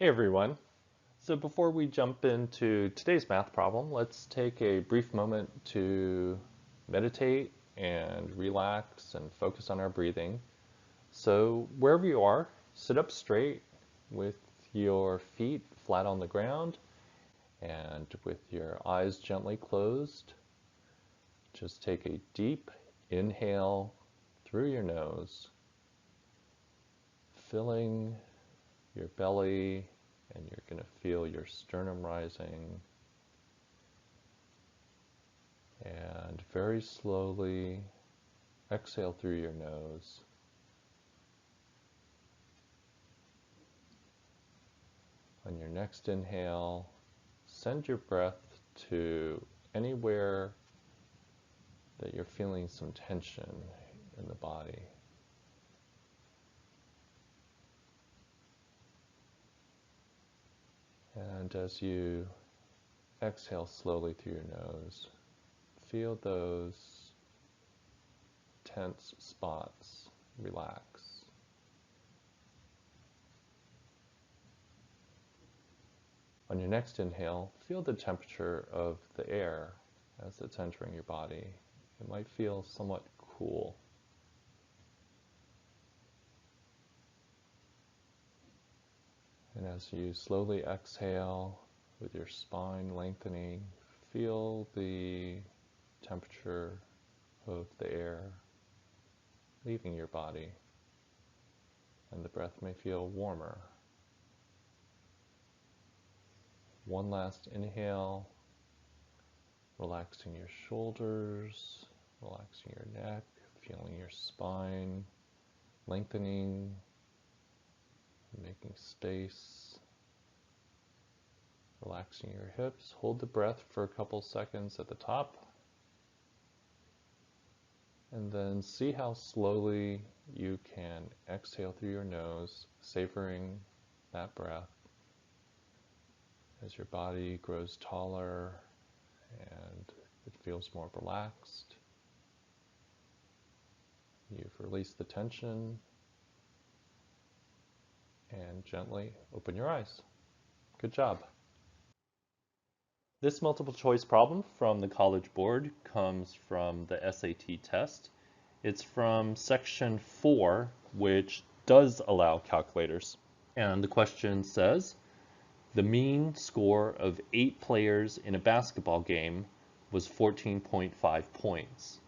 Hey everyone. So before we jump into today's math problem, let's take a brief moment to meditate and relax and focus on our breathing. So wherever you are, sit up straight with your feet flat on the ground and with your eyes gently closed. Just take a deep inhale through your nose, filling your belly, and you're going to feel your sternum rising. And very slowly exhale through your nose. On your next inhale, send your breath to anywhere that you're feeling some tension in the body. And as you exhale slowly through your nose, feel those tense spots relax. On your next inhale, feel the temperature of the air as it's entering your body. It might feel somewhat cool. And as you slowly exhale with your spine lengthening, feel the temperature of the air leaving your body, and the breath may feel warmer. One last inhale, relaxing your shoulders, relaxing your neck, feeling your spine lengthening, making space, relaxing your hips. Hold the breath for a couple seconds at the top, and then see how slowly you can exhale through your nose, savoring that breath as your body grows taller and it feels more relaxed. You've released the tension, and gently open your eyes. Good job. This multiple choice problem from the College Board comes from the SAT test. It's from section 4, which does allow calculators. And the question says, the mean score of 8 players in a basketball game was 14.5 points.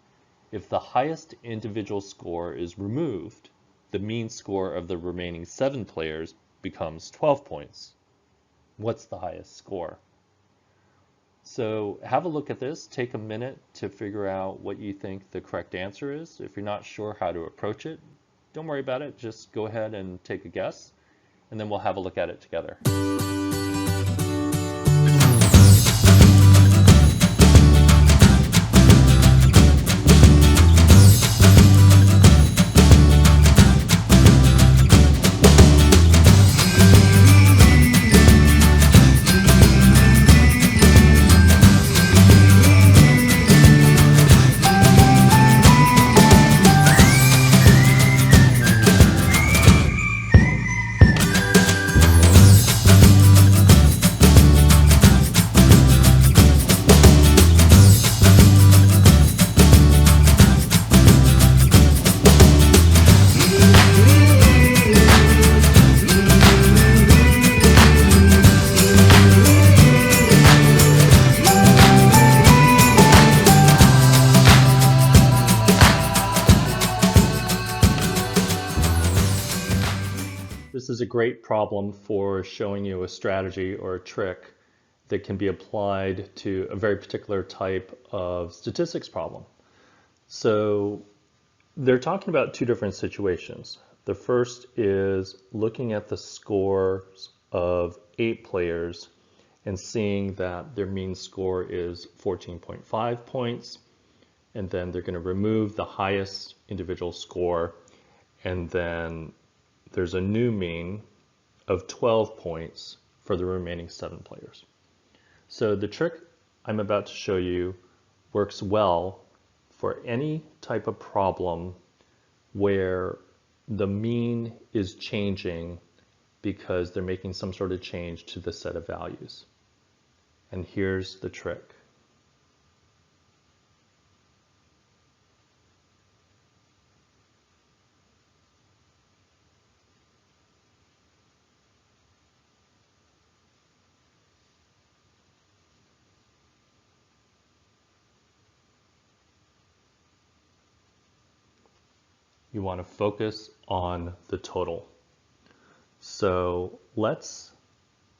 If the highest individual score is removed, the mean score of the remaining 7 players becomes 12 points. What's the highest score? So have a look at this. Take a minute to figure out what you think the correct answer is. If you're not sure how to approach it, don't worry about it. Just go ahead and take a guess, and then we'll have a look at it together. This is a great problem for showing you a strategy or a trick that can be applied to a very particular type of statistics problem. So they're talking about two different situations. The first is looking at the scores of 8 players and seeing that their mean score is 14.5 points, and then they're going to remove the highest individual score, and then there's a new mean of 12 points for the remaining 7 players. So the trick I'm about to show you works well for any type of problem where the mean is changing because they're making some sort of change to the set of values. And here's the trick. You want to focus on the total. So let's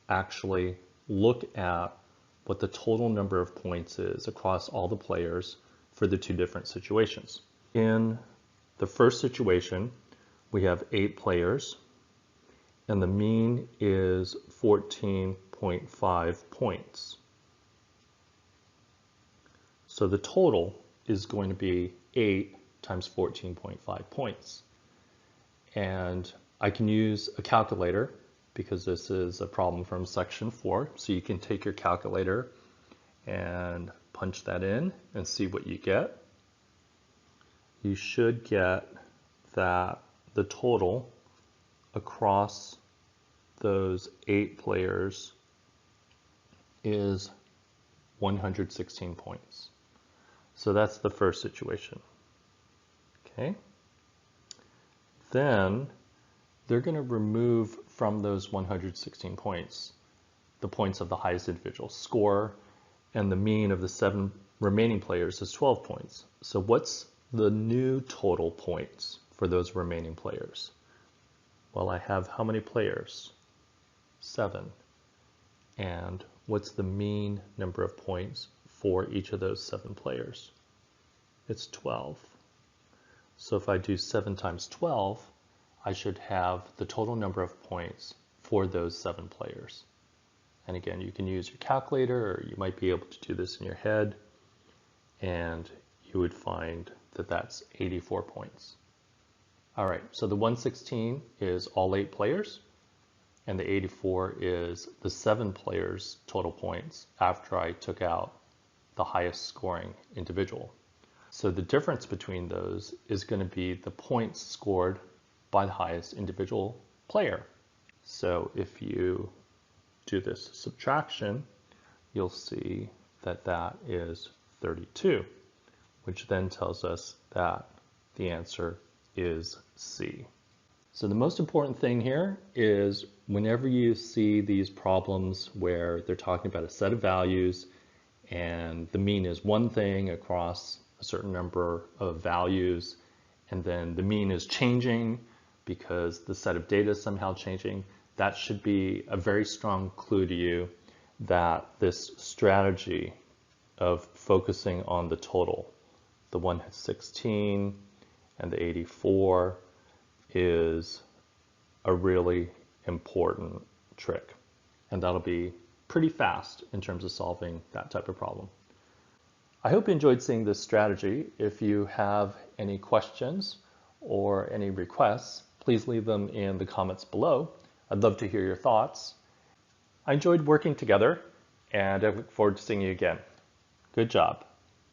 actually look at what the total number of points is across all the players for the two different situations. In the first situation, we have 8 players, and the mean is 14.5 points. So the total is going to be 8 times 14.5 points. And I can use a calculator because this is a problem from section 4. So you can take your calculator and punch that in and see what you get. You should get that the total across those 8 players is 116 points. So that's the first situation. Okay. Then they're going to remove from those 116 points the points of the highest individual score, and the mean of the 7 remaining players is 12 points. So what's the new total points for those remaining players? Well, I have how many players? 7. And what's the mean number of points for each of those 7 players? It's 12. So if I do 7 times 12, I should have the total number of points for those 7 players. And again, you can use your calculator, or you might be able to do this in your head, and you would find that that's 84 points. All right, so the 116 is all 8 players, and the 84 is the 7 players' total points after I took out the highest scoring individual. So the difference between those is going to be the points scored by the highest individual player. So if you do this subtraction, you'll see that that is 32, which then tells us that the answer is C. So the most important thing here is whenever you see these problems where they're talking about a set of values and the mean is one thing across a certain number of values, and then the mean is changing because the set of data is somehow changing, that should be a very strong clue to you that this strategy of focusing on the total, the 116 and the 84, is a really important trick. And that'll be pretty fast in terms of solving that type of problem. I hope you enjoyed seeing this strategy. If you have any questions or any requests, please leave them in the comments below. I'd love to hear your thoughts. I enjoyed working together, and I look forward to seeing you again. Good job.